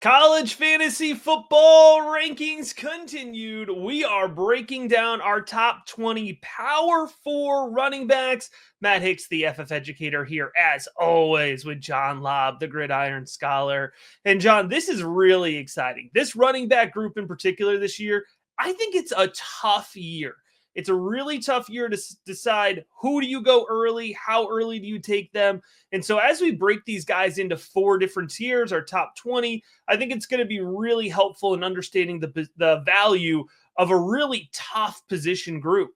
College fantasy football rankings continued. We are breaking down our top 20 Power 4 running backs. Matt Hicks, the FF educator, here as always with John Lobb, the Gridiron Scholar. And John, this is really exciting. This running back group in particular this year, I think it's a tough year. It's a really tough year to decide who do you go early, how early do you take them. And so as we break these guys into 4 different tiers, our top 20, I think it's going to be really helpful in understanding the value of a really tough position group.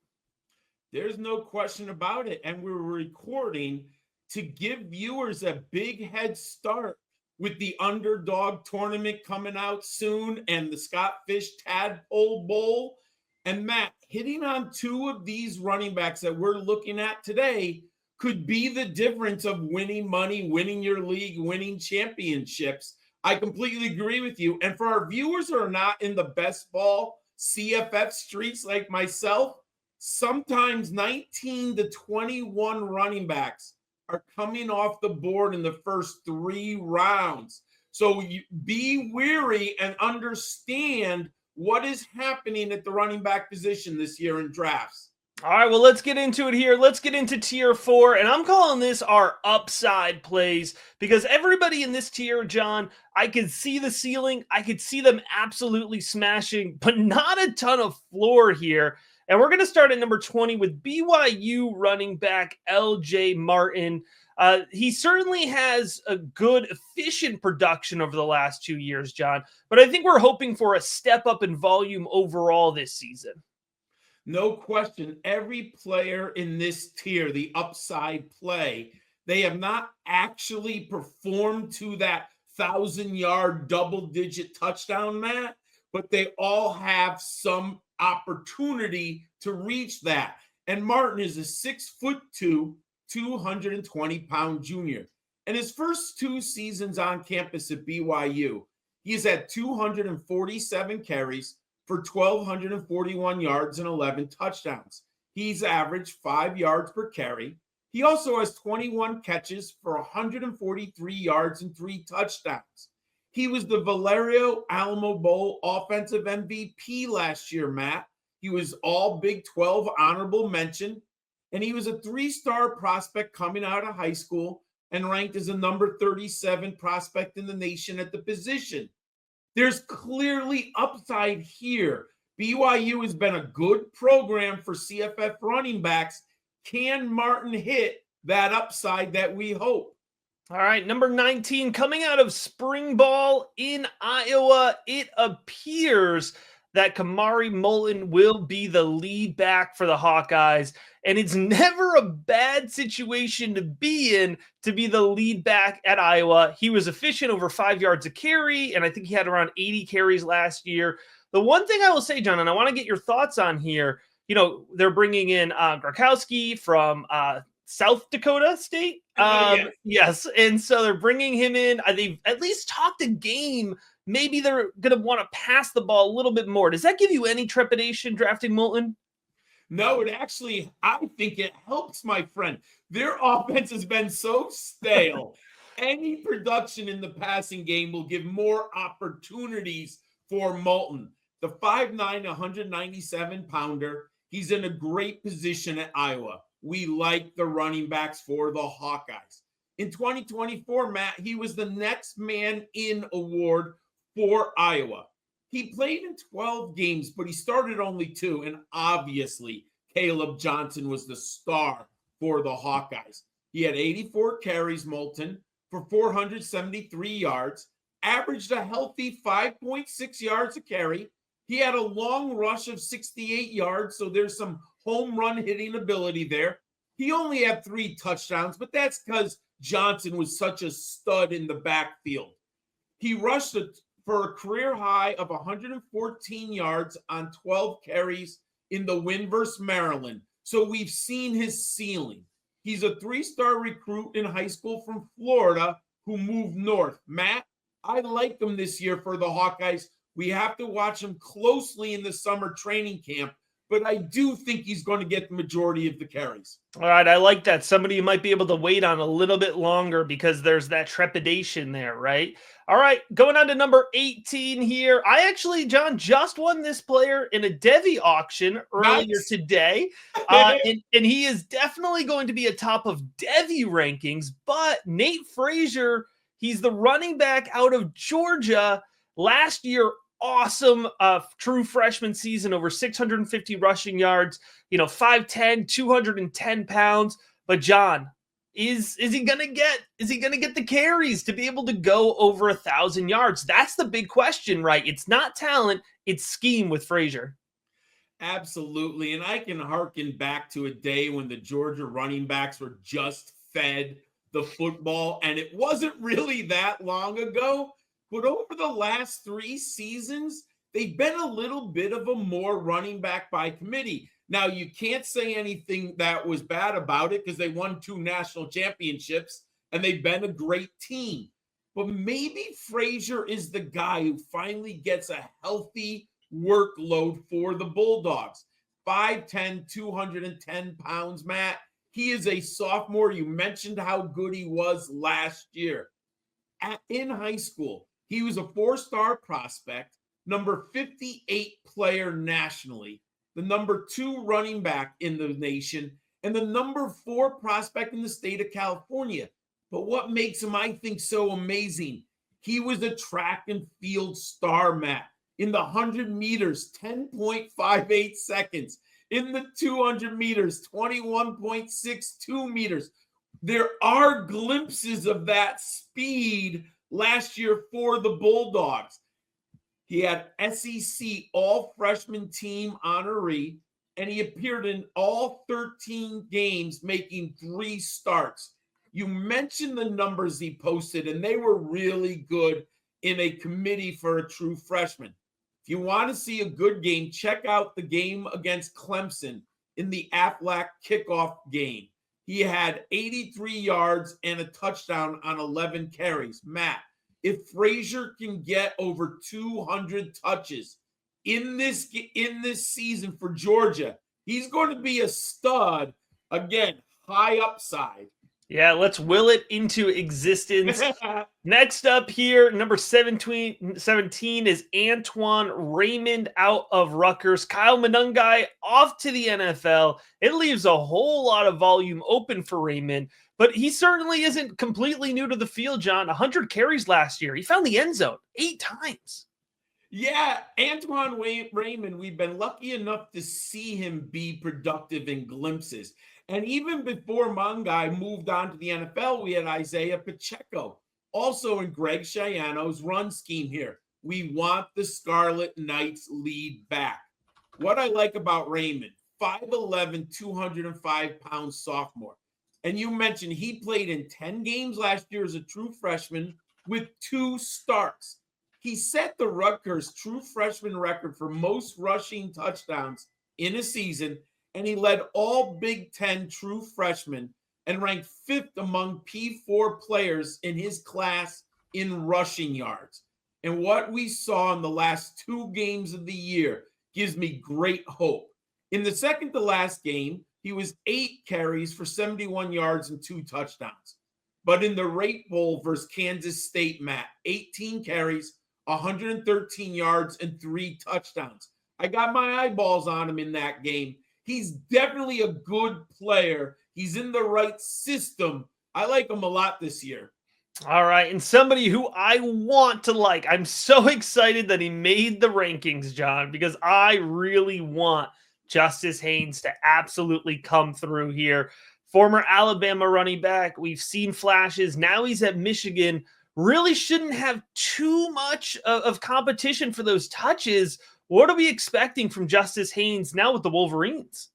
There's no question about it. And we're recording to give viewers a big head start with the underdog tournament coming out soon and the Scott Fish Tadpole Bowl. And Matt, hitting on 2 of these running backs that we're looking at today could be the difference of winning money, winning your league, winning championships. I completely agree with you. And for our viewers who are not in the best ball CFF streets like myself, sometimes 19 to 21 running backs are coming off the board in the first 3 rounds. So be wary and understand what is happening at the running back position this year in drafts. All right, well, let's get into it here. Let's get into tier 4, and I'm calling this our upside plays because everybody in this tier, John, I could see the ceiling. I could see them absolutely smashing, but not a ton of floor here. And we're going to start at number 20 with BYU running back LJ Martin. He certainly has a good, efficient production over the last 2 years, John, but I think we're hoping for a step up in volume overall this season. No question. Every player in this tier, the upside play, they have not actually performed to that 1,000-yard double-digit touchdown, Matt, but they all have some opportunity to reach that. And Martin is a 6'2", 220-pound junior. In his first 2 seasons on campus at BYU, he has had 247 carries for 1,241 yards and 11 touchdowns. He's averaged 5 yards per carry. He also has 21 catches for 143 yards and 3 touchdowns. He was the Valerio Alamo Bowl offensive MVP last year, Matt. He was all Big 12 honorable mention, and he was a 3-star prospect coming out of high school and ranked as a number 37 prospect in the nation at the position. There's clearly upside here. BYU has been a good program for CFF running backs. Can Martin hit that upside that we hope? All right, number 19, coming out of spring ball in Iowa, it appears that Kamar Moulton will be the lead back for the Hawkeyes. And it's never a bad situation to be in to be the lead back at Iowa. He was efficient over 5 yards a carry, and I think he had around 80 carries last year. The one thing I will say, John, and I want to get your thoughts on here, they're bringing in Grakowski from South Dakota State. Yes. And so they're bringing him in. They've at least talked a game. Maybe they're going to want to pass the ball a little bit more. Does that give you any trepidation drafting Moulton? No, I think it helps, my friend. Their offense has been so stale. Any production in the passing game will give more opportunities for Moulton. The 5'9", 197-pounder, he's in a great position at Iowa. We like the running backs for the Hawkeyes. In 2024, Matt, he was the next man in award for Iowa. He played in 12 games, but he started only 2, and obviously Caleb Johnson was the star for the Hawkeyes. He had 84 carries, Moulton, for 473 yards, averaged a healthy 5.6 yards a carry. He had a long rush of 68 yards, so there's some home run hitting ability there. He only had 3 touchdowns, but that's because Johnson was such a stud in the backfield. He rushed for a career high of 114 yards on 12 carries in the win versus Maryland. So we've seen his ceiling. He's a 3-star recruit in high school from Florida who moved north. Matt, I like him this year for the Hawkeyes. We have to watch him closely in the summer training camp, but I do think he's going to get the majority of the carries. All right, I like that. Somebody you might be able to wait on a little bit longer because there's that trepidation there, right? All right, going on to number 18 here. I actually, John, just won this player in a Devy auction earlier today. And he is definitely going to be atop of Devy rankings, but Nate Frazier, he's the running back out of Georgia. Last year, awesome true freshman season, over 650 rushing yards, 5'10", 210 pounds. But John, is he gonna get the carries to be able to go over 1,000 yards? That's the big question, right? It's not talent, it's scheme with Frazier. Absolutely. And I can harken back to a day when the Georgia running backs were just fed the football, and it wasn't really that long ago. But over the last 3 seasons, they've been a little bit of a more running back by committee. Now, you can't say anything that was bad about it because they won 2 national championships and they've been a great team. But maybe Frazier is the guy who finally gets a healthy workload for the Bulldogs. 5'10", 210 pounds, Matt. He is a sophomore. You mentioned how good he was last year. In high school, he was a 4-star prospect, number 58 player nationally, the number 2 running back in the nation, and the number 4 prospect in the state of California. But what makes him, I think, so amazing, he was a track and field star, Matt. In the 100 meters, 10.58 seconds. In the 200 meters, 21.62 meters. There are glimpses of that speed last year for the Bulldogs. He had SEC all-freshman team honoree, and he appeared in all 13 games, making 3 starts. You mentioned the numbers he posted, and they were really good in a committee for a true freshman. If you want to see a good game, check out the game against Clemson in the Aflac kickoff game. He had 83 yards and a touchdown on 11 carries. Matt, if Frazier can get over 200 touches in this season for Georgia, he's going to be a stud. Again, high upside. Yeah, let's will it into existence. Next up here, number 17 is Antwan Raymond out of Rutgers. Kyle Monungai off to the NFL. It leaves a whole lot of volume open for Raymond, but he certainly isn't completely new to the field, John. 100 carries last year. He found the end zone 8 times. Yeah, Antwan Raymond, we've been lucky enough to see him be productive in glimpses. And even before Mongai moved on to the NFL, we had Isaiah Pacheco, also in Greg Schiano's run scheme here. We want the Scarlet Knights lead back. What I like about Raymond, 5'11", 205-pound sophomore. And you mentioned he played in 10 games last year as a true freshman with 2 starts. He set the Rutgers true freshman record for most rushing touchdowns in a season, and he led all Big Ten true freshmen and ranked 5th among P4 players in his class in rushing yards. And what we saw in the last 2 games of the year gives me great hope. In the second to last game, he was 8 carries for 71 yards and 2 touchdowns. But in the Rate Bowl versus Kansas State, Matt, 18 carries, 113 yards, and 3 touchdowns. I got my eyeballs on him in that game. He's definitely a good player. He's in the right system. I like him a lot this year. All right, and somebody who I want to like. I'm so excited that he made the rankings, John, because I really want Justice Haynes to absolutely come through here. Former Alabama running back. We've seen flashes. Now he's at Michigan. Really shouldn't have too much of competition for those touches. What are we expecting from Justice Haynes now with the Wolverines?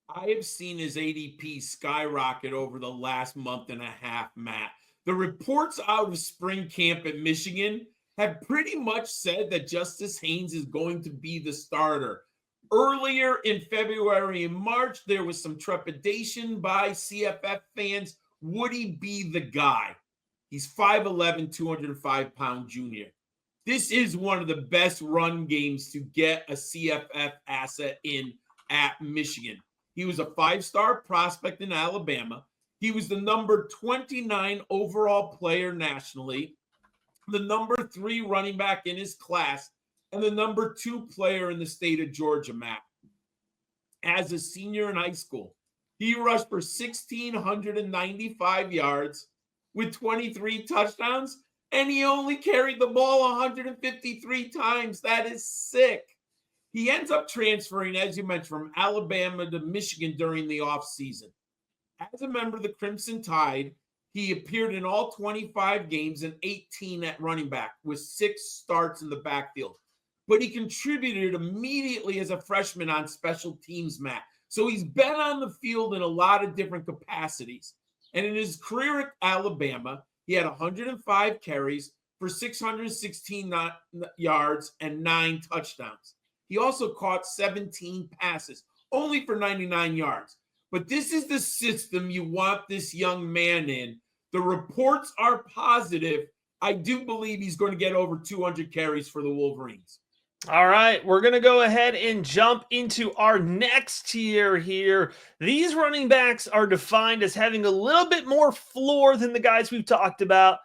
I have seen his ADP skyrocket over the last month and a half, Matt. The reports out of spring camp at Michigan have pretty much said that Justice Haynes is going to be the starter. Earlier in February and March, there was some trepidation by CFF fans. Would he be the guy? He's 5'11", 205-pound junior. This is one of the best run games to get a CFF asset in at Michigan. He was a 5-star prospect in Alabama. He was the number 29 overall player nationally, the number 3 running back in his class, and the number 2 player in the state of Georgia, Matt. As a senior in high school, he rushed for 1,695 yards with 23 touchdowns, and he only carried the ball 153 times. That is sick. He ends up transferring, as you mentioned, from Alabama to Michigan during the offseason. As a member of the Crimson Tide, he appeared in all 25 games and 18 at running back with 6 starts in the backfield. But he contributed immediately as a freshman on special teams, Matt. So he's been on the field in a lot of different capacities. And in his career at Alabama, he had 105 carries for 616 yards and 9 touchdowns. He also caught 17 passes, only for 99 yards. But this is the system you want this young man in. The reports are positive. I do believe he's going to get over 200 carries for the Wolverines. All right, we're going to go ahead and jump into our next tier here. These running backs are defined as having a little bit more floor than the guys we've talked about,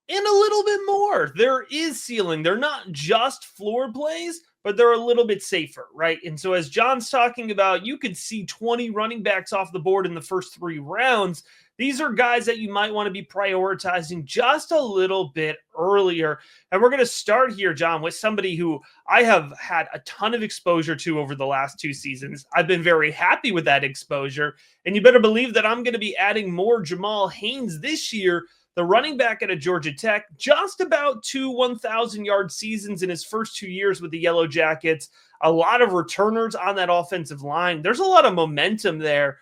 and a little bit more. There is ceiling. They're not just floor plays, but they're a little bit safer, right? And so as John's talking about, you could see 20 running backs off the board in the first 3 rounds. These are guys that you might want to be prioritizing just a little bit earlier. And we're going to start here, John, with somebody who I have had a ton of exposure to over the last 2 seasons. I've been very happy with that exposure. And you better believe that I'm going to be adding more Jamal Haynes this year, the running back at Georgia Tech, just about 2 1,000-yard seasons in his first 2 years with the Yellow Jackets. A lot of returners on that offensive line. There's a lot of momentum there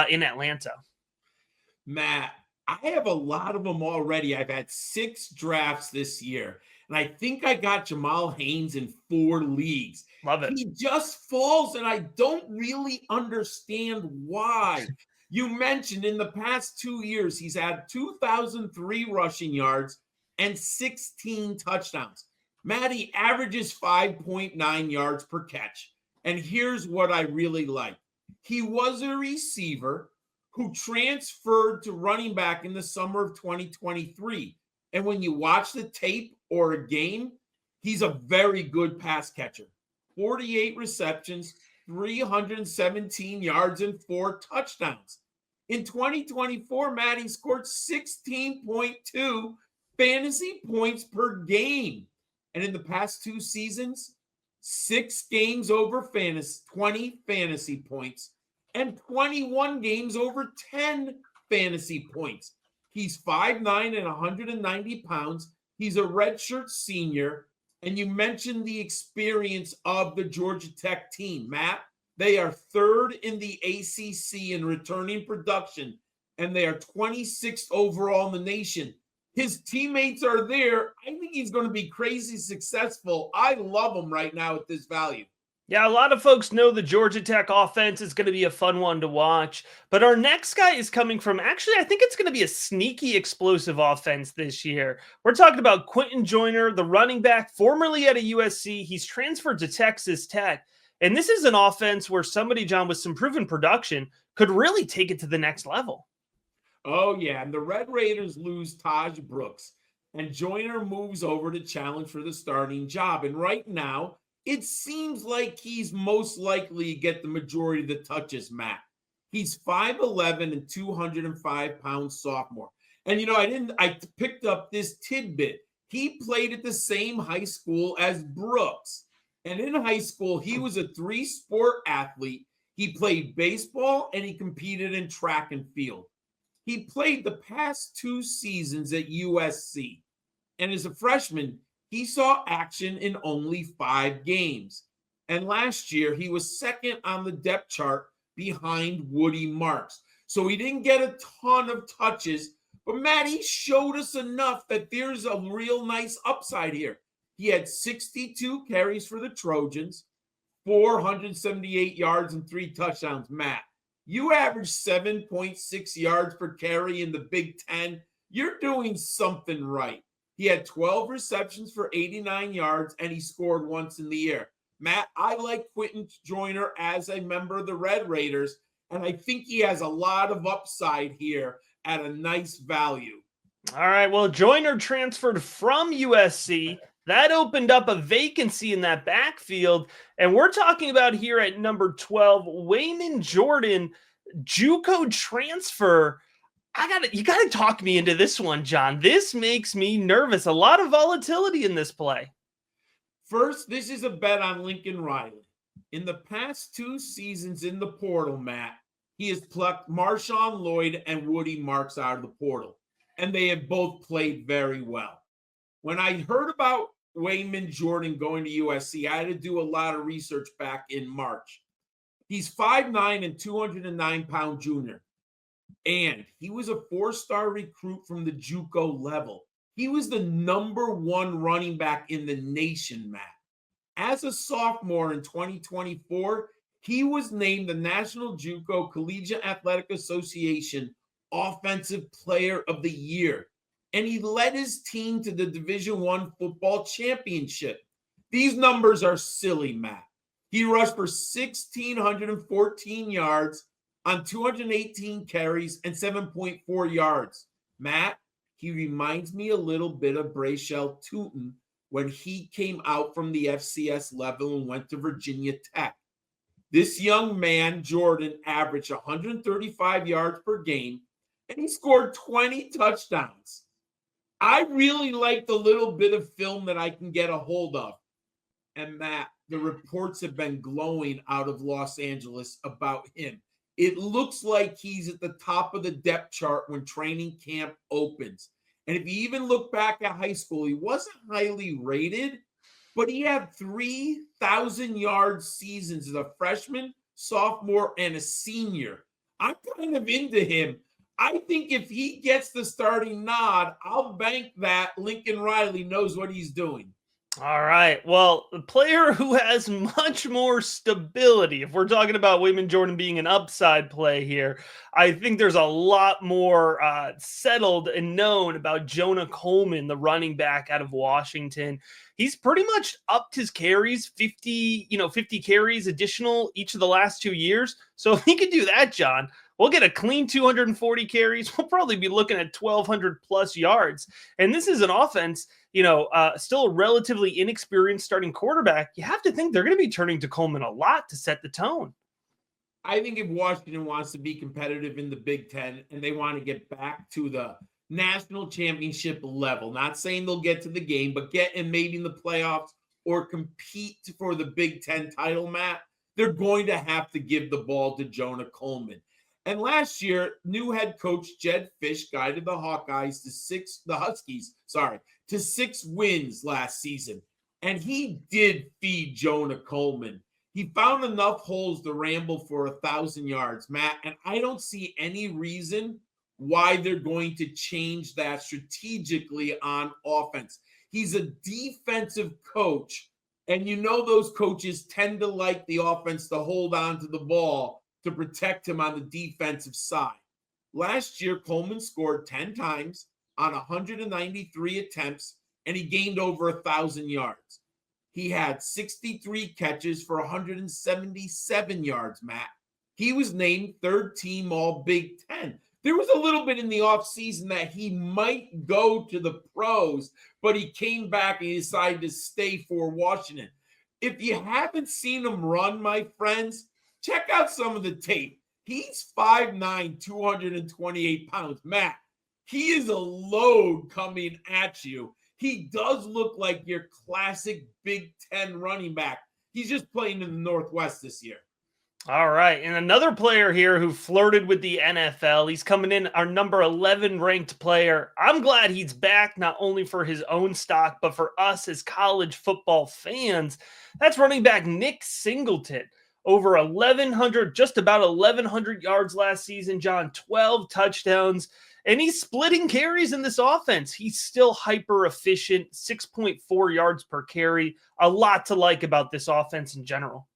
in Atlanta. Matt, I have a lot of them already. I've had 6 drafts this year, and I think I got Jamal Haynes in 4 leagues. Love it. He just falls, and I don't really understand why. You mentioned in the past 2 years, he's had 2,003 rushing yards and 16 touchdowns. Matt, he averages 5.9 yards per catch. And here's what I really like. He was a receiver who transferred to running back in the summer of 2023. And when you watch the tape or a game, he's a very good pass catcher. 48 receptions, 317 yards, and 4 touchdowns. In 2024, Matt, he scored 16.2 fantasy points per game. And in the past 2 seasons, 6 games over 20 fantasy points, and 21 games over 10 fantasy points. He's 5'9" and 190 pounds. He's a redshirt senior. And you mentioned the experience of the Georgia Tech team, Matt. They are 3rd in the ACC in returning production, and they are 26th overall in the nation. His teammates are there. I think he's going to be crazy successful. I love him right now at this value. Yeah, a lot of folks know the Georgia Tech offense is going to be a fun one to watch. But our next guy is coming from, actually, I think it's going to be a sneaky explosive offense this year. We're talking about Quinten Joyner, the running back, formerly at a USC. He's transferred to Texas Tech. And this is an offense where somebody, John, with some proven production could really take it to the next level. Oh, yeah. And the Red Raiders lose Taj Brooks. And Joyner moves over to challenge for the starting job. And right now, it seems like he's most likely to get the majority of the touches, Matt. He's 5'11" and 205-pound sophomore. And, you know, I picked up this tidbit. He played at the same high school as Brooks. And in high school, he was a 3-sport athlete. He played baseball and he competed in track and field. He played the past 2 seasons at USC. And as a freshman, he saw action in only 5 games. And last year, he was 2nd on the depth chart behind Woody Marks. So he didn't get a ton of touches. But, Matt, he showed us enough that there's a real nice upside here. He had 62 carries for the Trojans, 478 yards, and 3 touchdowns. Matt, you average 7.6 yards per carry in the Big Ten. You're doing something right. He had 12 receptions for 89 yards, and he scored once in the air. Matt, I like Quinten Joyner as a member of the Red Raiders, and I think he has a lot of upside here at a nice value. All right. Well, Joyner transferred from USC. That opened up a vacancy in that backfield. And we're talking about here at number 12, Waymond Jordan, JUCO transfer. You gotta talk me into this one, John. This makes me nervous. A lot of volatility in this play. First, this is a bet on Lincoln Riley. In the past 2 seasons in the portal, Matt, he has plucked Marshawn Lloyd and Woody Marks out of the portal, and they have both played very well. When I heard about Waymond Jordan going to USC, I had to do a lot of research back in March. He's 5'9" and 209-pound junior, and he was a 4-star recruit from the JUCO level. He was the number 1 running back in the nation, Matt. As a sophomore in 2024, he was named the National JUCO Collegiate Athletic Association Offensive Player of the Year, and he led his team to the Division I football championship. These numbers are silly, Matt. He rushed for 1,614 yards on 218 carries and 7.4 yards. Matt, he reminds me a little bit of Brayshell Tootin when he came out from the FCS level and went to Virginia Tech. This young man, Jordan, averaged 135 yards per game, and he scored 20 touchdowns. I really like the little bit of film that I can get a hold of. And Matt, the reports have been glowing out of Los Angeles about him. It looks like he's at the top of the depth chart when training camp opens. And if you even look back at high school, he wasn't highly rated, but he had 3,000-yard seasons as a freshman, sophomore, and a senior. I'm kind of into him. I think if he gets the starting nod, I'll bank that Lincoln Riley knows what he's doing. All right. Well, the player who has much more stability, if we're talking about Waymond Jordan being an upside play here, I think there's a lot more settled and known about Jonah Coleman, the running back out of Washington. He's pretty much upped his carries, 50 carries additional each of the last 2 years. So if he could do that, John, we'll get a clean 240 carries. We'll probably be looking at 1,200 plus yards. And this is an offense, still a relatively inexperienced starting quarterback. You have to think they're going to be turning to Coleman a lot to set the tone. I think if Washington wants to be competitive in the Big Ten and they want to get back to the national championship level, not saying they'll get to the game, but get in maybe in the playoffs or compete for the Big Ten title, Matt, they're going to have to give the ball to Jonah Coleman. And last year, new head coach Jed Fish guided the Hawkeyes to 6 wins last season. And he did feed Jonah Coleman. He found enough holes to ramble for 1,000 yards, Matt. And I don't see any reason why they're going to change that strategically on offense. He's a defensive coach. And those coaches tend to like the offense to hold on to the ball to protect him on the defensive side. Last year, Coleman scored 10 times on 193 attempts, and he gained over 1,000 yards. He had 63 catches for 177 yards, Matt. He was named 3rd team All Big Ten. There was a little bit in the offseason that he might go to the pros, but he came back and he decided to stay for Washington. If you haven't seen him run, my friends, check out some of the tape. He's 5'9", 228 pounds. Matt, he is a load coming at you. He does look like your classic Big Ten running back. He's just playing in the Northwest this year. All right. And another player here who flirted with the NFL. He's coming in our number 11 ranked player. I'm glad he's back, not only for his own stock, but for us as college football fans. That's running back Nick Singleton. Over 1,100, just about 1,100 yards last season, John, 12 touchdowns, and he's splitting carries in this offense. He's still hyper efficient, 6.4 yards per carry. A lot to like about this offense in general.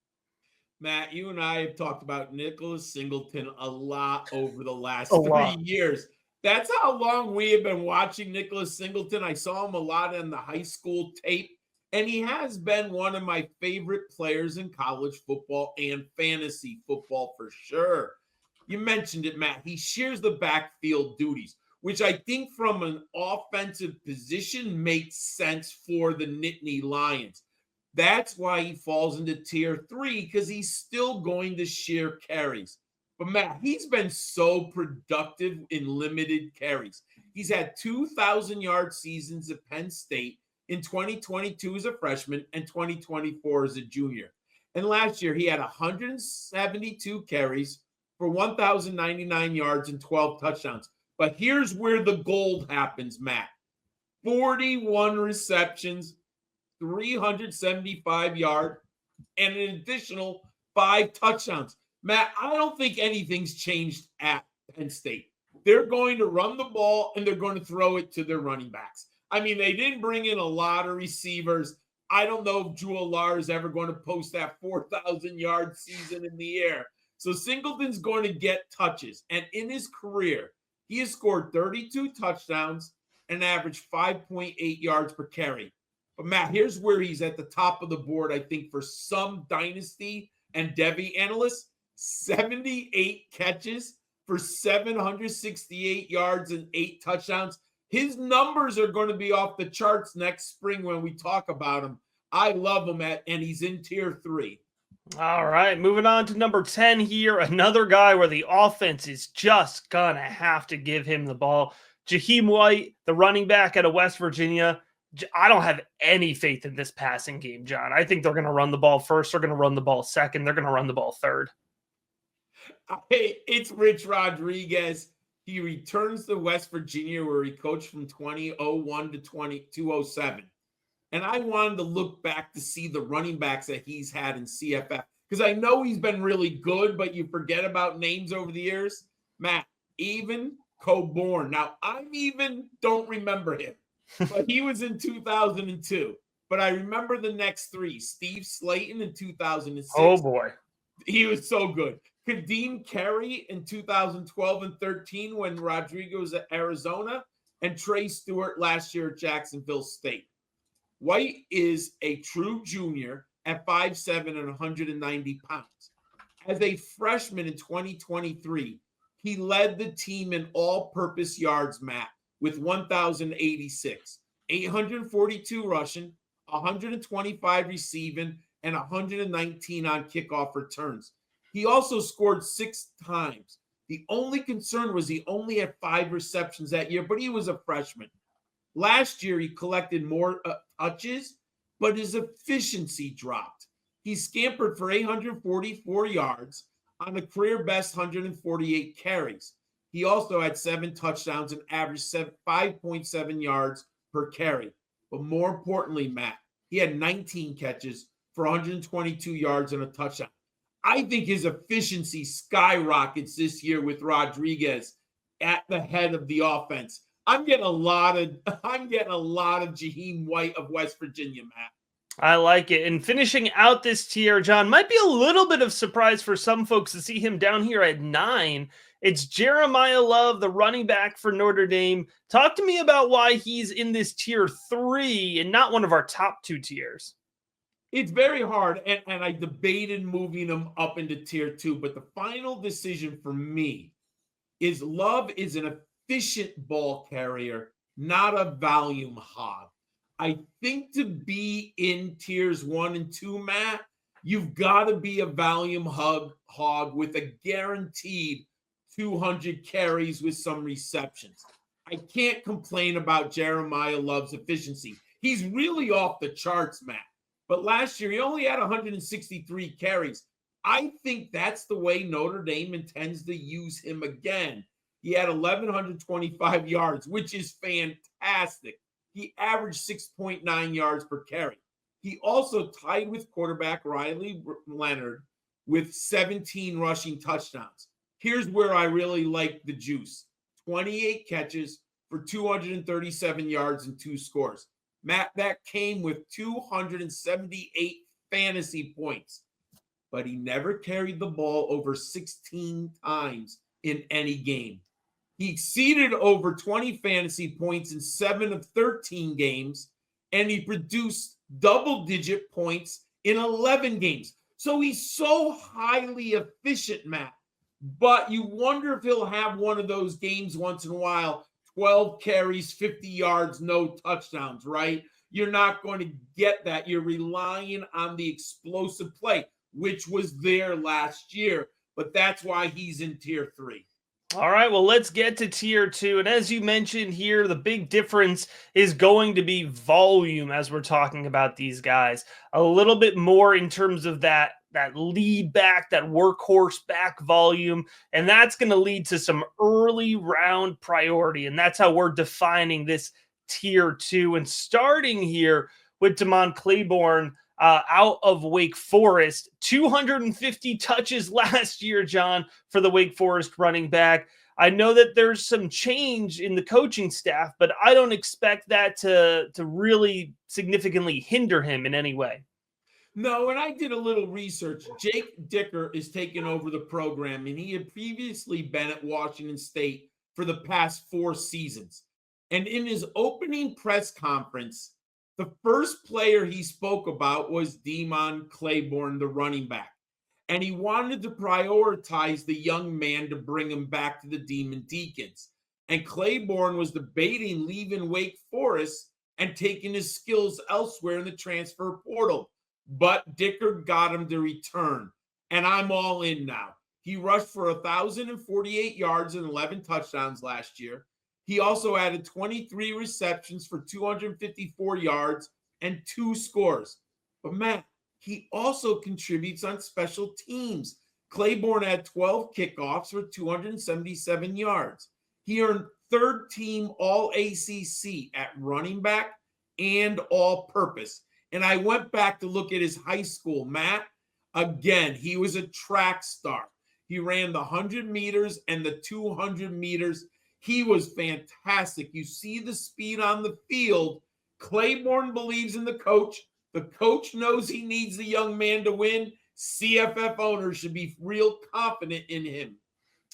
Matt, you and I have talked about Nicholas Singleton a lot over the last 3 years. That's how long we have been watching Nicholas Singleton. I saw him a lot in the high school tape, And he has been one of my favorite players in college football and fantasy football for sure. You mentioned it, Matt. He shares the backfield duties, which I think from an offensive position makes sense for the Nittany Lions. That's why he falls into tier 3, because he's still going to share carries. But Matt, he's been so productive in limited carries. He's had 2,000-yard seasons at Penn State in 2022 as a freshman and 2024 as a junior. And last year, he had 172 carries for 1,099 yards and 12 touchdowns. But here's where the gold happens, Matt. 41 receptions, 375 yards, and an additional 5 touchdowns. Matt, I don't think anything's changed at Penn State. They're going to run the ball, and they're going to throw it to their running backs. I mean, they didn't bring in a lot of receivers. I don't know if Jewel is ever going to post that 4,000-yard season in the air. So Singleton's going to get touches. And in his career, he has scored 32 touchdowns and averaged 5.8 yards per carry. But Matt, here's where he's at the top of the board, I think, for some dynasty and Devy analysts. 78 catches for 768 yards and 8 touchdowns. His numbers are going to be off the charts next spring when we talk about him. I love him, and he's in tier 3. All right, moving on to number 10 here. Another guy where the offense is just going to have to give him the ball. Jaheim White, the running back out of West Virginia. I don't have any faith in this passing game, John. I think they're going to run the ball first. They're going to run the ball second. They're going to run the ball third. Hey, it's Rich Rodriguez. He returns to West Virginia, where he coached from 2001 to 2007. And I wanted to look back to see the running backs that he's had in CFF, because I know he's been really good, but you forget about names over the years. Matt, even Coburn. Now, don't remember him, but he was in 2002. But I remember the next 3. Steve Slayton in 2006. Oh, boy. He was so good. Kadeem Carey in 2012 and 13 when Rodrigo was at Arizona, and Trey Stewart last year at Jacksonville State. White is a true junior at 5'7" and 190 pounds. As a freshman in 2023, he led the team in all-purpose yards, Matt, with 1,086, 842 rushing, 125 receiving, and 119 on kickoff returns. He also scored 6 times. The only concern was he only had 5 receptions that year, but he was a freshman. Last year, he collected more touches, but his efficiency dropped. He scampered for 844 yards on a career best 148 carries. He also had 7 touchdowns and averaged 5.7 yards per carry. But more importantly, Matt, he had 19 catches for 122 yards and a touchdown. I think his efficiency skyrockets this year with Rodriguez at the head of the offense. I'm getting a lot of Jaheim White of West Virginia, Matt. I like it. And finishing out this tier, John, might be a little bit of surprise for some folks to see him down here at 9. It's Jeremiyah Love, the running back for Notre Dame. Talk to me about why he's in this tier 3 and not one of our top 2 tiers. It's very hard, and I debated moving him up into tier 2, but the final decision for me is Love is an efficient ball carrier, not a volume hog. I think to be in tiers 1 and 2, Matt, you've got to be a volume hog with a guaranteed 200 carries with some receptions. I can't complain about Jeremiyah Love's efficiency. He's really off the charts, Matt. But last year, he only had 163 carries. I think that's the way Notre Dame intends to use him again. He had 1,125 yards, which is fantastic. He averaged 6.9 yards per carry. He also tied with quarterback Riley Leonard with 17 rushing touchdowns. Here's where I really like the juice. 28 catches for 237 yards and 2 scores. Matt, that came with 278 fantasy points, but he never carried the ball over 16 times in any game. He exceeded over 20 fantasy points in 7 of 13 games, and he produced double-digit points in 11 games. So he's so highly efficient, Matt. But you wonder if he'll have one of those games once in a while, 12 carries, 50 yards, no touchdowns, right? You're not going to get that. You're relying on the explosive play, which was there last year. But that's why he's in tier 3. All right, well, let's get to tier 2. And as you mentioned here, the big difference is going to be volume as we're talking about these guys. A little bit more in terms of that lead back, that workhorse back volume. And that's going to lead to some early round priority. And that's how we're defining this tier 2. And starting here with Damon Claiborne, out of Wake Forest, 250 touches last year, John, for the Wake Forest running back. I know that there's some change in the coaching staff, but I don't expect that to really significantly hinder him in any way. No, and I did a little research. Jake Dicker is taking over the program, and he had previously been at Washington State for the past 4 seasons. And in his opening press conference, the first player he spoke about was Damon Claiborne, the running back. And he wanted to prioritize the young man to bring him back to the Demon Deacons. And Claiborne was debating leaving Wake Forest and taking his skills elsewhere in the transfer portal. But Dicker got him to return. And I'm all in now. He rushed for 1,048 yards and 11 touchdowns last year. He also added 23 receptions for 254 yards and 2 scores. But Matt, he also contributes on special teams. Claiborne had 12 kickoffs for 277 yards. He earned 3rd team All-ACC at running back and all-purpose. And I went back to look at his high school, Matt. Again, he was a track star. He ran the 100 meters and the 200 meters. He was fantastic. You see the speed on the field. Claiborne believes in the coach. The coach knows he needs the young man to win. CFF owners should be real confident in him.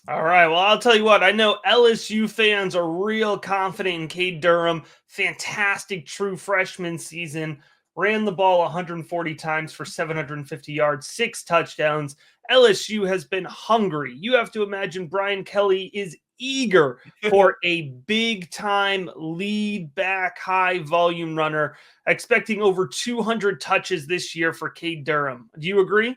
All right, well, I'll tell you what, I know LSU fans are real confident in Caden Durham. Fantastic true freshman season. Ran the ball 140 times for 750 yards, 6 touchdowns. LSU has been hungry. You have to imagine Brian Kelly is eager for a big-time lead back, high-volume runner, expecting over 200 touches this year for Caden Durham. Do you agree?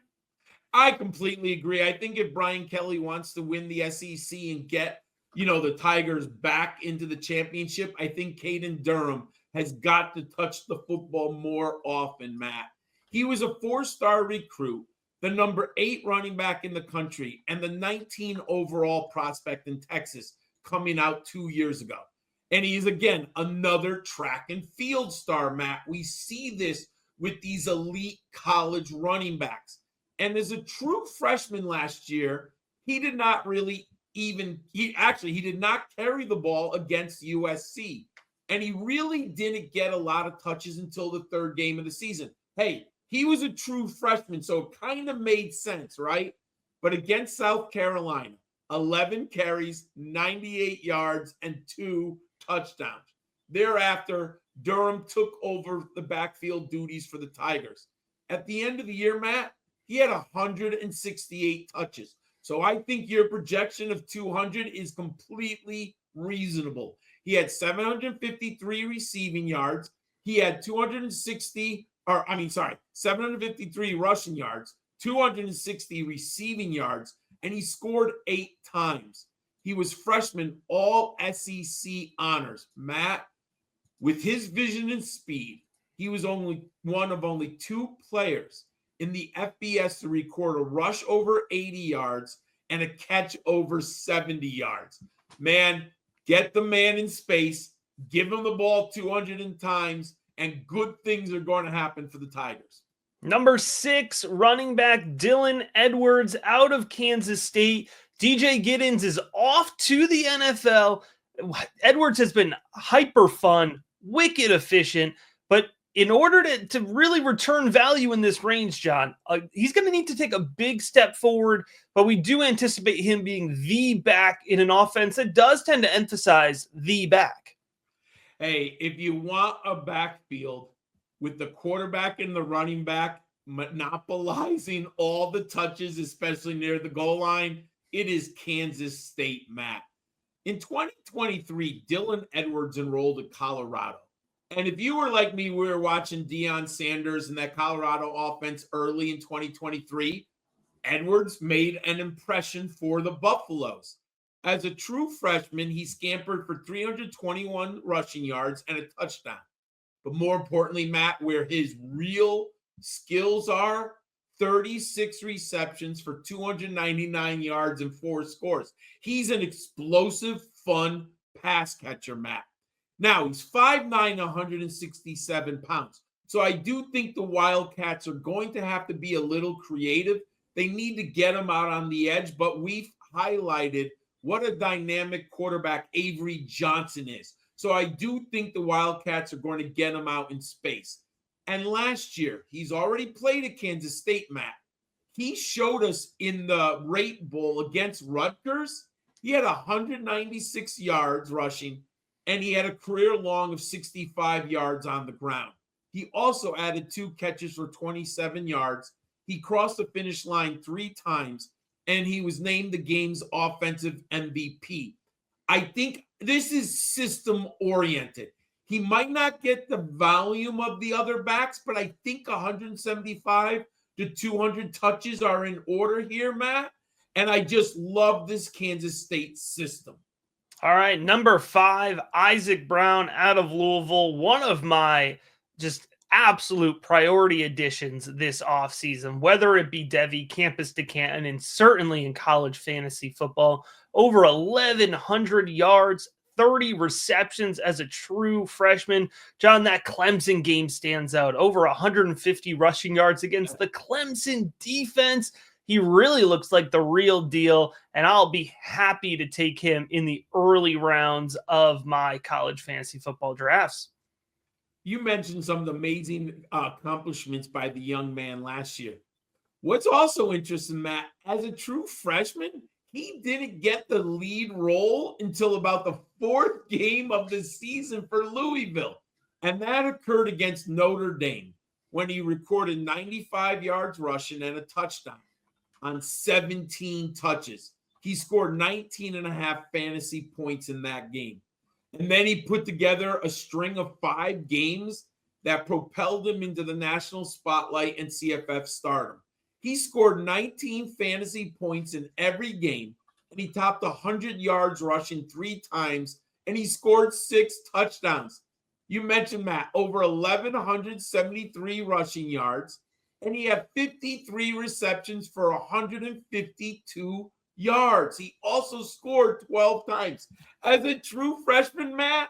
I completely agree. I think if Brian Kelly wants to win the SEC and get, the Tigers back into the championship, I think Caden Durham has got to touch the football more often, Matt. He was a 4-star recruit, the number 8 running back in the country, and the 19 overall prospect in Texas coming out 2 years ago. And he is, again, another track and field star, Matt. We see this with these elite college running backs. And as a true freshman last year, he did not carry the ball against USC. And he really didn't get a lot of touches until the 3rd game of the season. Hey, he was a true freshman, so it kind of made sense, right? But against South Carolina, 11 carries, 98 yards, and 2 touchdowns. Thereafter, Durham took over the backfield duties for the Tigers. At the end of the year, Matt, he had 168 touches. So I think your projection of 200 is completely reasonable. He had 753 receiving yards. He had 753 rushing yards, 260 receiving yards, and he scored 8 times. He was freshman all SEC honors. Matt, with his vision and speed, he was only one of only 2 players in the FBS to record a rush over 80 yards and a catch over 70 yards. Man, get the man in space, give him the ball 200 times, and good things are going to happen for the Tigers. Number 6, running back Dylan Edwards out of Kansas State. DJ Giddens is off to the NFL. Edwards has been hyper fun, wicked efficient, but in order to really return value in this range, John, he's going to need to take a big step forward, but we do anticipate him being the back in an offense that does tend to emphasize the back. Hey, if you want a backfield with the quarterback and the running back monopolizing all the touches, especially near the goal line, it is Kansas State, Matt. In 2023, Dylan Edwards enrolled at Colorado. And if you were like me, we were watching Deion Sanders and that Colorado offense early in 2023. Edwards made an impression for the Buffaloes. As a true freshman, he scampered for 321 rushing yards and a touchdown. But more importantly, Matt, where his real skills are, 36 receptions for 299 yards and 4 scores. He's an explosive, fun pass catcher, Matt. Now, he's 5'9", 167 pounds. So I do think the Wildcats are going to have to be a little creative. They need to get him out on the edge, but we've highlighted what a dynamic quarterback Avery Johnson is. So I do think the Wildcats are going to get him out in space. And last year, he's already played at Kansas State, Matt. He showed us in the Rate Bowl against Rutgers, he had 196 yards rushing, and he had a career long of 65 yards on the ground. He also added 2 catches for 27 yards. He crossed the finish line 3 times, and he was named the game's offensive MVP. I think this is system-oriented. He might not get the volume of the other backs, but I think 175 to 200 touches are in order here, Matt. And I just love this Kansas State system. All right, number 5, Isaac Brown out of Louisville. One of my just absolute priority additions this offseason, whether it be Devy, Campus to Canton, and certainly in college fantasy football. Over 1,100 yards, 30 receptions as a true freshman. John, that Clemson game stands out. Over 150 rushing yards against the Clemson defense. He really looks like the real deal, and I'll be happy to take him in the early rounds of my college fantasy football drafts. You mentioned some of the amazing accomplishments by the young man last year. What's also interesting, Matt, as a true freshman, he didn't get the lead role until about the 4th game of the season for Louisville. And that occurred against Notre Dame when he recorded 95 yards rushing and a touchdown on 17 touches. He scored 19 and a half fantasy points in that game. And then he put together a string of 5 games that propelled him into the national spotlight and CFF stardom. He scored 19 fantasy points in every game, and he topped 100 yards rushing 3 times, and he scored 6 touchdowns. You mentioned, Matt, over 1,173 rushing yards, and he had 53 receptions for 152 yards. He also scored 12 times. As a true freshman, Matt,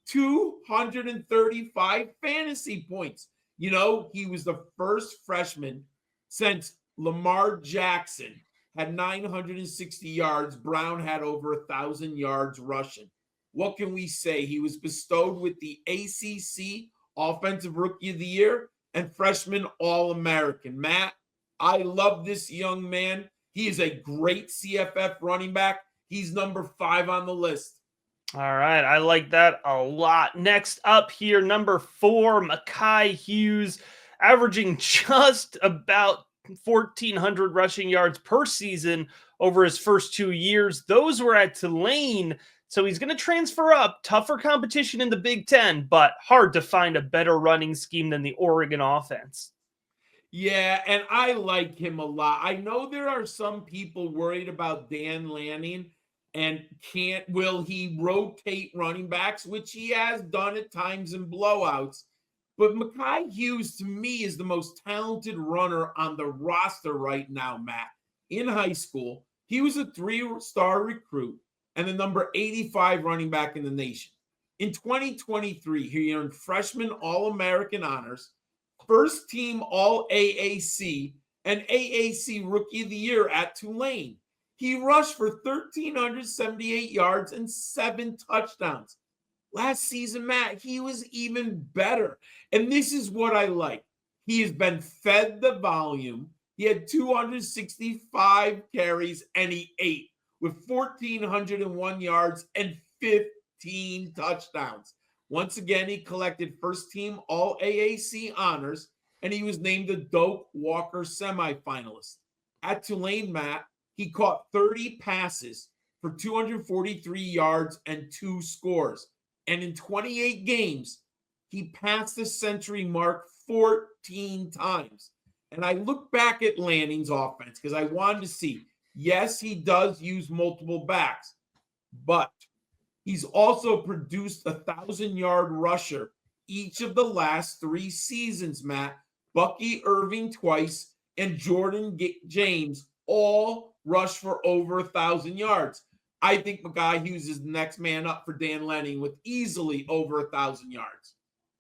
235 fantasy points. You know, he was the first freshman since Lamar Jackson had 960 yards. Brown had over 1,000 yards rushing. What can we say? He was bestowed with the ACC Offensive Rookie of the Year and Freshman All-American. Matt, I love this young man. He is a great CFF running back. He's number 5 on the list. All right, I like that a lot. Next up here, number 4, Makai Hughes, averaging just about 1,400 rushing yards per season over his first 2 years. Those were at Tulane, so he's going to transfer up. Tougher competition in the Big Ten, but hard to find a better running scheme than the Oregon offense. Yeah, and I like him a lot. I know there are some people worried about Dan Lanning and will he rotate running backs, which he has done at times in blowouts. But Makai Hughes, to me, is the most talented runner on the roster right now, Matt. In high school, he was a 3-star recruit and the number 85 running back in the nation. In 2023, he earned freshman All-American honors, first team All-AAC, and AAC Rookie of the Year at Tulane. He rushed for 1,378 yards and 7 touchdowns. Last season, Matt, he was even better. And this is what I like. He has been fed the volume. He had 265 carries, and he ate with 1,401 yards and 15 touchdowns. Once again, he collected first-team All-AAC honors, and he was named the Doak Walker semifinalist. At Tulane, Matt, he caught 30 passes for 243 yards and 2 scores. And in 28 games, he passed the century mark 14 times. And I look back at Lanning's offense because I wanted to see, yes, he does use multiple backs, but he's also produced a 1,000-yard rusher each of the last 3 seasons, Matt. Bucky Irving twice and Jordan James all rushed for over 1,000 yards. I think Makai Hughes is the next man up for Dan Lanning with easily over 1,000 yards.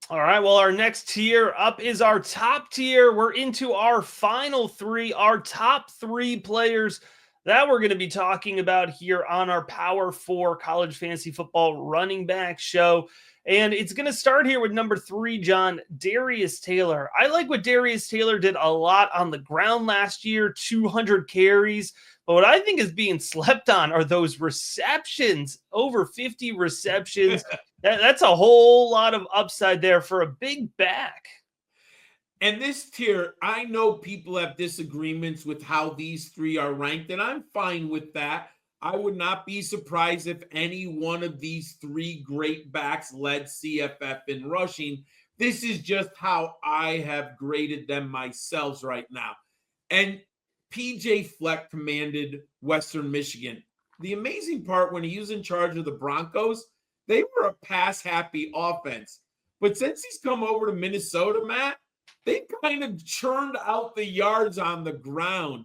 All right, well, our next tier up is our top tier. We're into our final 3, our top 3 players that we're going to be talking about here on our Power 4 College Fantasy Football Running Back Show. And it's going to start here with number 3, John, Darius Taylor. I like what Darius Taylor did a lot on the ground last year, 200 carries. But what I think is being slept on are those receptions, over 50 receptions. That's a whole lot of upside there for a big back. And this tier, I know people have disagreements with how these 3 are ranked, and I'm fine with that. I would not be surprised if any one of these 3 great backs led CFF in rushing. This is just how I have graded them myself right now. And PJ Fleck commanded Western Michigan. The amazing part, when he was in charge of the Broncos, they were a pass-happy offense. But since he's come over to Minnesota, Matt, they kind of churned out the yards on the ground.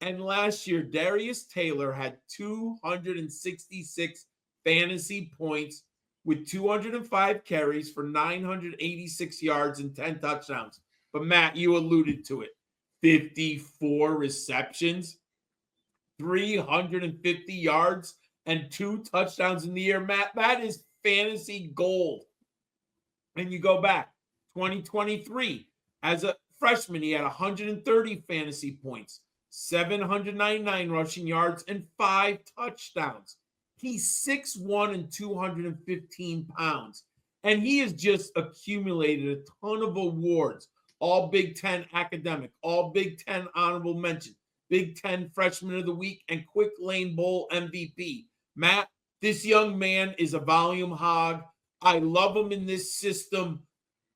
And last year, Darius Taylor had 266 fantasy points with 205 carries for 986 yards and 10 touchdowns. But Matt, you alluded to it. 54 receptions, 350 yards, and 2 touchdowns in the year. Matt, that is fantasy gold. And you go back, 2023, as a freshman, he had 130 fantasy points, 799 rushing yards, and 5 touchdowns. He's 6'1" and 215 pounds. And he has just accumulated a ton of awards. All Big Ten academic, all Big Ten honorable mention, Big Ten Freshman of the Week, and Quick Lane Bowl MVP. Matt, this young man is a volume hog. I love him in this system,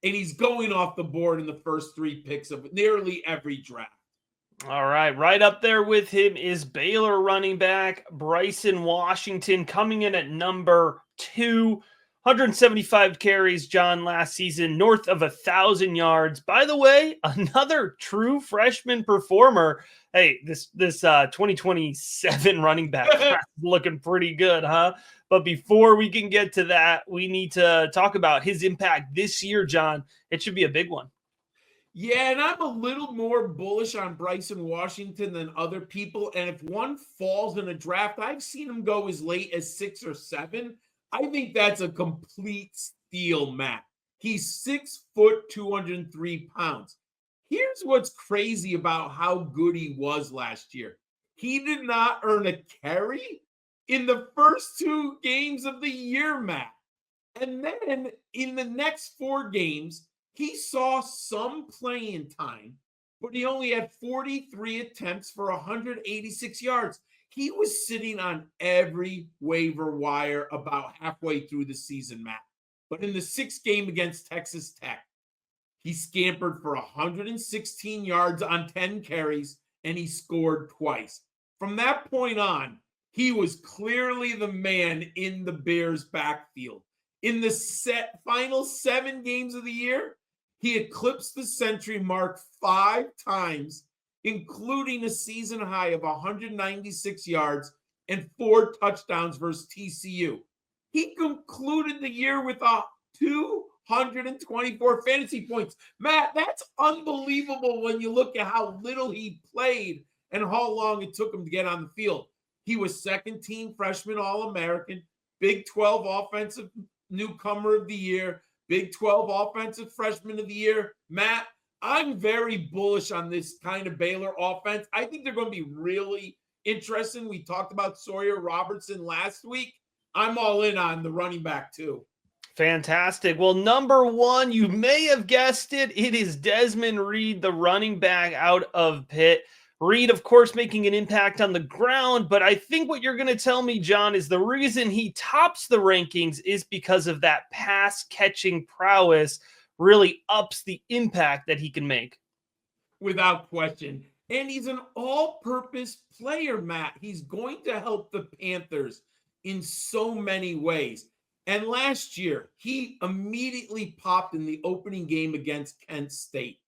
and he's going off the board in the first 3 picks of nearly every draft. All right up there with him is Baylor running back Bryson Washington, coming in at number 2. 175 carries, John, last season, north of 1,000 yards. By the way, another true freshman performer. Hey, this 2027 running back class is looking pretty good, huh? But before we can get to that, we need to talk about his impact this year, John. It should be a big one. Yeah, and I'm a little more bullish on Bryson Washington than other people. And if one falls in a draft, I've seen him go as late as 6 or 7. I think that's a complete steal, Matt. He's 6 foot, 203 pounds. Here's what's crazy about how good he was last year. He did not earn a carry in the first 2 games of the year, Matt. And then in the next 4 games, he saw some playing time, but he only had 43 attempts for 186 yards. He was sitting on every waiver wire about halfway through the season, Matt. But in the 6th game against Texas Tech, he scampered for 116 yards on 10 carries, and he scored twice. From that point on, he was clearly the man in the Bears' backfield. In the final 7 games of the year, he eclipsed the century mark 5 times, including a season high of 196 yards and 4 touchdowns versus TCU. He concluded the year with 224 fantasy points. Matt, that's unbelievable when you look at how little he played and how long it took him to get on the field. He was 2nd-team freshman All-American, Big 12 Offensive Newcomer of the Year, Big 12 Offensive Freshman of the Year. Matt, I'm very bullish on this kind of Baylor offense. I think they're going to be really interesting. We talked about Sawyer Robertson last week. I'm all in on the running back too. Fantastic. Well, number one, you may have guessed it. It is Desmond Reid, the running back out of Pitt. Reid, of course, making an impact on the ground, but I think what you're going to tell me, John, is the reason he tops the rankings is because of that pass catching prowess really ups the impact that he can make. Without question. And he's an all-purpose player, Matt. He's going to help the Panthers in so many ways. And last year, he immediately popped in the opening game against Kent State.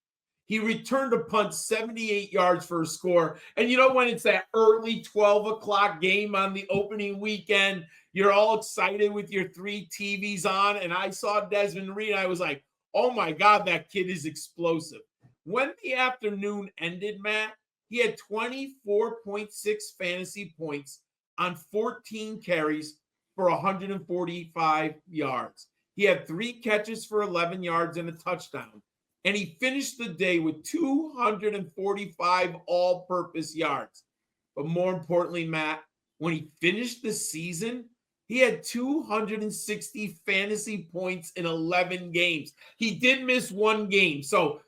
He returned a punt 78 yards for a score. And you know, when it's that early 12 o'clock game on the opening weekend, you're all excited with your 3 TVs on. And I saw Desmond Reid. I was like, oh my God, that kid is explosive. When the afternoon ended, Matt, he had 24.6 fantasy points on 14 carries for 145 yards. He had 3 catches for 11 yards and a touchdown. And he finished the day with 245 all-purpose yards. But more importantly, Matt, when he finished the season, he had 260 fantasy points in 11 games. He did miss 1 game. So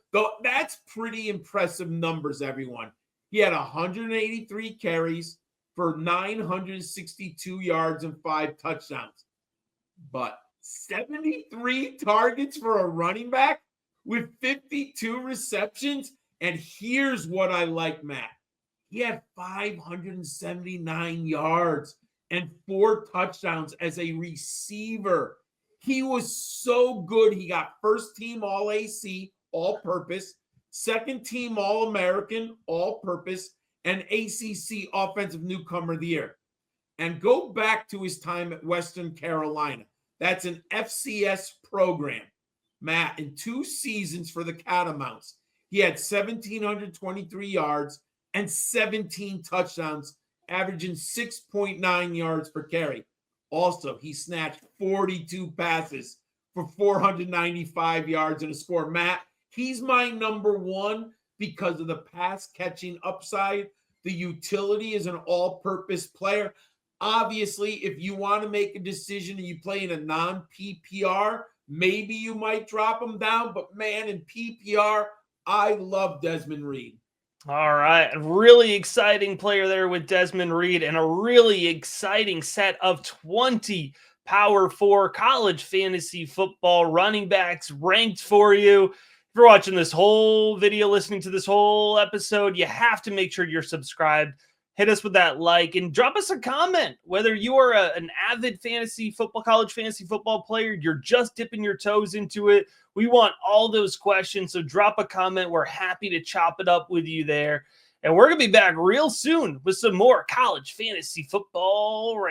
that's pretty impressive numbers, everyone. He had 183 carries for 962 yards and 5 touchdowns. But 73 targets for a running back with 52 receptions. And here's what I like, Matt. He had 579 yards and 4 touchdowns as a receiver. He was so good. He got first team All-AC, all-purpose, second team All-American, all-purpose, and ACC Offensive Newcomer of the Year. And go back to his time at Western Carolina. That's an FCS program. Matt, in 2 seasons for the Catamounts, he had 1,723 yards and 17 touchdowns, averaging 6.9 yards per carry. Also, he snatched 42 passes for 495 yards and a score. Matt, he's my number one because of the pass catching upside, the utility as an all-purpose player. Obviously, if you want to make a decision and you play in a non-PPR, maybe you might drop him down. But man, in PPR, I love Desmond Reid. All right. A really exciting player there with Desmond Reid and a really exciting set of 20 Power 4 college fantasy football running backs ranked for you. If you're watching this whole video, listening to this whole episode, you have to make sure you're subscribed. Hit us with that like and drop us a comment. Whether you are an avid fantasy football, college fantasy football player, you're just dipping your toes into it. We want all those questions. So drop a comment. We're happy to chop it up with you there. And we're going to be back real soon with some more college fantasy football rankings.